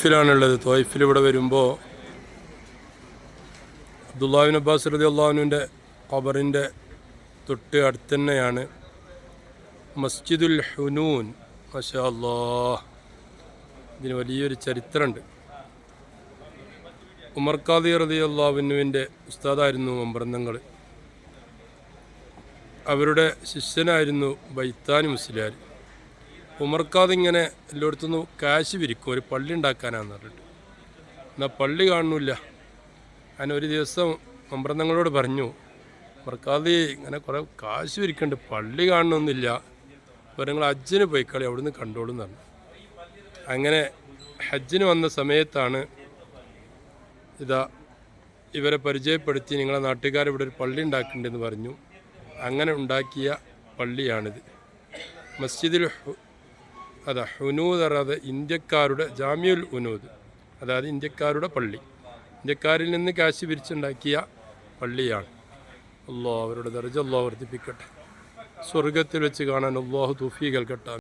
തോയിഫിലാണുള്ളത്. തോയിഫിൽ ഇവിടെ വരുമ്പോൾ അബ്ദുല്ലാഹിബ്നു അബ്ബാസ് റളിയല്ലാഹു അൻഹുവിൻ്റെ ഖബറിൻ്റെ തൊട്ട് അടുത്ത് തന്നെയാണ് മസ്ജിദുൽ ഹുനൂൻ. മാഷാ അല്ലാഹ്, ഇതിന് വലിയൊരു ചരിത്രമുണ്ട്. ഉമർ ഖാദി റളിയല്ലാഹു അൻഹുവിൻ്റെ ഉസ്താദായിരുന്നു മമ്പ്രന്തങ്ങൾ. അവരുടെ ശിഷ്യനായിരുന്നു ബൈത്താനി മുസ്ലിയാർ. ഉമർ ഖാദി ഇങ്ങനെ എല്ലായിടത്തുനിന്ന് കാശ് പിരിക്കും, ഒരു പള്ളി ഉണ്ടാക്കാനാന്ന് പറഞ്ഞിട്ട്. എന്നാൽ പള്ളി കാണുന്നില്ല. അങ്ങനെ ഒരു ദിവസം മമ്പ്രന്തങ്ങളോട് പറഞ്ഞു, ഉമർ ഖാദി ഇങ്ങനെ കുറേ കാശ് പിരിക്കുന്നുണ്ട്, പള്ളി കാണണമെന്നില്ല, അപ്പോൾ നിങ്ങൾ ഹജ്ജിന് പോയിക്കളി, അവിടുന്ന് കണ്ടോളൂ എന്ന് പറഞ്ഞു. അങ്ങനെ ഹജ്ജിന് വന്ന സമയത്താണ് ഇവരെ പരിചയപ്പെടുത്തി, നിങ്ങളെ നാട്ടുകാരിവിടെ ഒരു പള്ളി ഉണ്ടാക്കുന്നുണ്ടെന്ന് പറഞ്ഞു. അങ്ങനെ ഉണ്ടാക്കിയ പള്ളിയാണിത്. മസ്ജിദുൽ ഹുനൂദ് അതായത് ഇന്ത്യക്കാരുടെ ജാമിഉൽ ഹുനൂദ്, അതായത് ഇന്ത്യക്കാരുടെ പള്ളി. ഇന്ത്യക്കാരിൽ നിന്ന് കാശ് പിരിച്ചുണ്ടാക്കിയ പള്ളിയാണ്. അല്ലാഹ് അവരുടെ ദർജ അല്ലാഹ് വർദ്ധിപ്പിക്കട്ടെ. സ്വർഗത്തിൽ വെച്ച് കാണാൻ അല്ലാഹു തൗഫീഖ് നൽകട്ടെ.